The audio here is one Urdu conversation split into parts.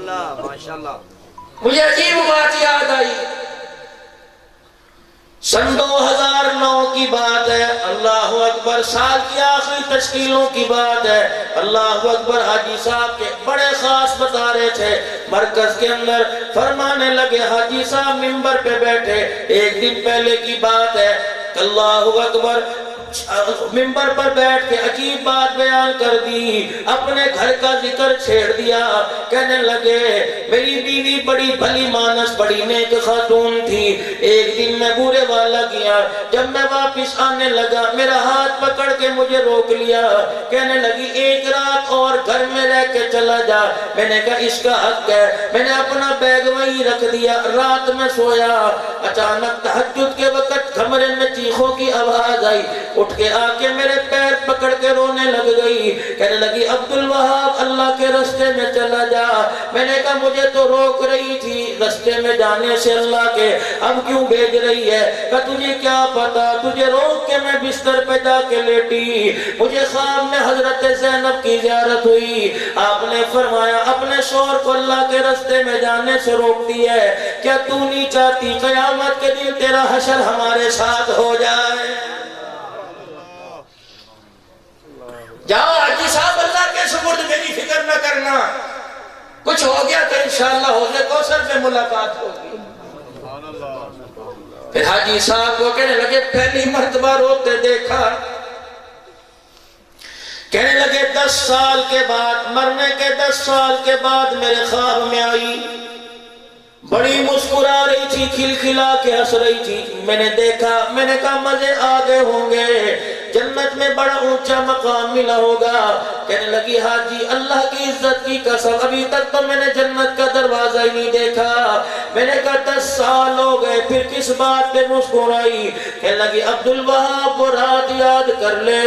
ماشاءاللہ. مجھے عجیب بات یاد آئی. سن 2009 کی بات ہے. اللہ اکبر. سال کی آخری تشکیلوں کی بات ہے. اللہ اکبر. حاجی صاحب کے بڑے خاص بتا رہے تھے مرکز کے اندر. فرمانے لگے حاجی صاحب منبر پہ بیٹھے. ایک دن پہلے کی بات ہے. اللہ اکبر. منبر پر بیٹھ کے عجیب بات بیان کر دی. اپنے گھر کا ذکر چھیڑ دیا. کہنے لگے میری بیوی بڑی بھلی مانس بڑی نیک خاتون تھی. ایک دن میں بورے والا گیا. جب میں واپس آنے لگا میرا ہاتھ پکڑ کے مجھے روک لیا. کہنے لگی ایک رات اور گھر میں رہ کے چلا جا. میں نے کہا اس کا حق ہے. میں نے اپنا بیگ وہیں رکھ دیا. رات میں سویا. اچانک تہجد کے وقت کمرے میں چیخوں کی آواز آئی. اٹھ کے آ کے میرے پیر پکڑ کے رونے لگ گئی. کہنے لگی عبدالوہاب اللہ کے رستے میں چلا جا. میں نے کہا مجھے تو روک رہی تھی رستے میں جانے سے اللہ کے, اب کیوں بھیج رہی ہے؟ کہ تجھے کیا پتا, تجھے روک کے میں بستر پہ جا کے لیٹی. مجھے خواب میں حضرت زینب کی زیارت ہوئی. آپ نے فرمایا اپنے شوہر کو اللہ کے رستے میں جانے سے روکتی ہے, کیا تو نہیں چاہتی قیامت کے دن تیرا حشر ہمارے ساتھ ہو جائے؟ جاؤ حاجی صاحب اللہ کے سپرد میری فکر نہ کرنا. کچھ ہو گیا تو انشاءاللہ حوض کوثر میں ملاقات ہوگی. پھر حاجی صاحب کو کہنے لگے پہلی مرتبہ روتے دیکھا. کہنے لگے 10 سال کے بعد, مرنے کے 10 سال کے بعد میرے خواب میں آئی. بڑی مسکرا رہی تھی, کھلکھلا کے ہنس رہی تھی. میں نے دیکھا. میں نے کہا مزے آگے ہوں گے, جنت میں بڑا اونچا مقام ملا ہوگا. کہنے لگی حاجی اللہ کی عزت کی قسم ابھی تک تو میں نے جنت کا دروازہ ہی نہیں دیکھا. میں نے کہا 10 سال ہو گئے پھر کس بات پہ مسکرائی؟ کہنے لگی عبدالوہاب وہ رات یاد کر لے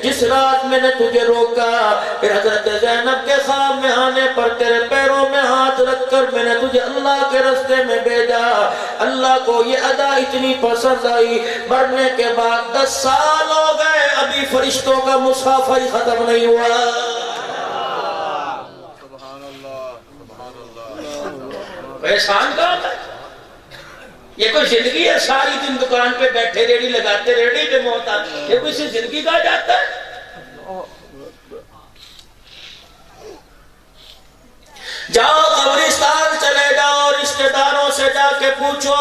جس رات میں نے تجھے روکا. پھر حضرت زینب کے خواب میں آنے پر تیرے پیروں میں ہاتھ رکھ کر میں نے تجھے اللہ کے رستے میں بھیجا. اللہ کو یہ ادا اتنی پسند آئی. مرنے کے بعد 10 سال ہو گئے ابھی فرشتوں کا مسافر ہی ختم نہیں ہوا. احسان کا ہوتا ہے. یہ کوئی زندگی ہے ساری دن دکان پہ بیٹھے ریڑی لگاتے ریڑی پہ موت آتی. یہ کوئی سی زندگی کہا جاتا ہے؟ جاؤ قبرستان چلے جاؤ, رشتہ داروں سے جا کے پوچھو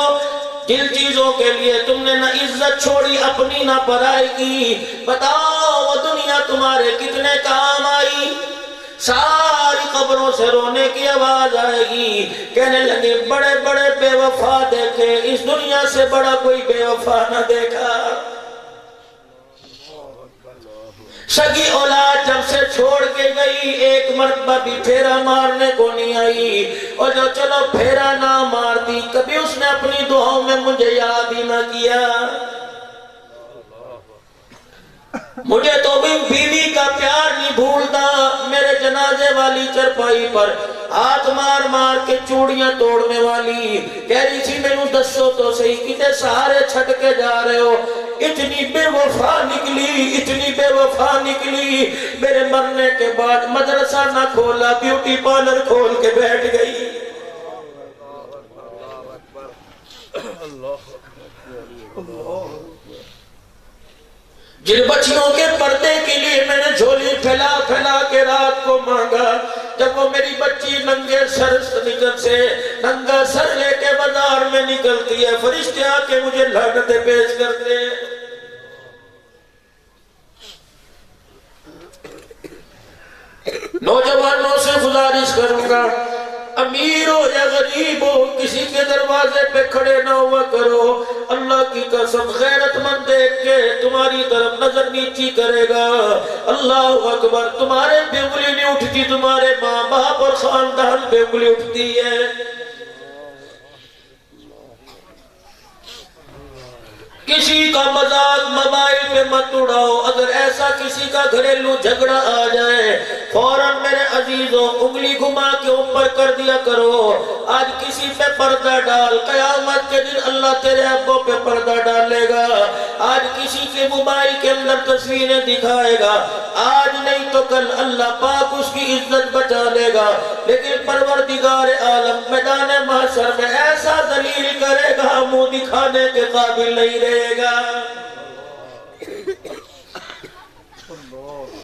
جن چیزوں کے لیے تم نے نہ عزت چھوڑی اپنی نہ پرائی کی, بتاؤ وہ دنیا تمہارے کتنے کام آئی. ساری قبروں سے رونے کی آواز آئے گی. کہنے لگے بڑے بڑے بے وفا دیکھے, اس دنیا سے بڑا کوئی بے وفا نہ دیکھا. سگی اولاد جب سے چھوڑ کے گئی ایک مرتبہ بھی پھیرا مارنے کو نہیں آئی. اور جو چلو پھیرا نہ مارتی کبھی اس نے اپنی دعاؤں میں مجھے یاد ہی نہ کیا. مجھے تو بھی بیوی کا پیار نہیں بھولتا. میرے جنازے والی چرپائی پر ہاتھ مار مار کے چوڑیاں توڑنے والی کہہ رہی تھی مینوں دسو تو صحیح کتے سہارے چھٹ کے جا رہے ہو. اتنی بے وفا نکلی, اتنی بے وفا نکلی. میرے مرنے کے بعد مدرسہ نہ کھولا, بیوٹی پارلر کھول کے بیٹھ گئی. جن بچیوں کے پردے کے لیے میں نے جھولی پھیلا پھیلا کے رات کو مانگا, جب وہ میری بچی ننگے سر سے ننگا سر لے کے بازار میں نکلتی ہے فرشتے آ کے مجھے لعنتیں پیش کرتے. نوجوانوں سے گزارش کروں گا امیر ہو یا غریب ہو کسی کے دروازے پہ کھڑے نہ ہوا کرو. اللہ کی قسم غیرت مند دیکھ کے تمہاری طرف نظر نیچی کرے گا. اللہ اکبر. تمہارے پہ انگلی نہیں اٹھتی, تمہارے ماں باپ اور خاندان پہ انگلی اٹھتی ہے. کسی کا مذاق موبائل پہ مت اڑاؤ. اگر ایسا کسی کا گھریلو جھگڑا آ جائے فوراً میرے عزیزوں انگلی گھما کے اوپر کر دیا کرو. آج کسی پہ پردہ ڈال, قیامت کے دن اللہ تیرے ابوں پہ پردہ ڈالے گا. آج کسی کے موبائل کے اندر تصویریں دکھائے گا, آج نہیں تو کل اللہ پاک اس کی عزت بچا لے گا. لیکن پروردگار عالم میدان محشر میں ایسا ذلیل کرے گا منہ دکھانے کے قابل نہیں رہے گا۔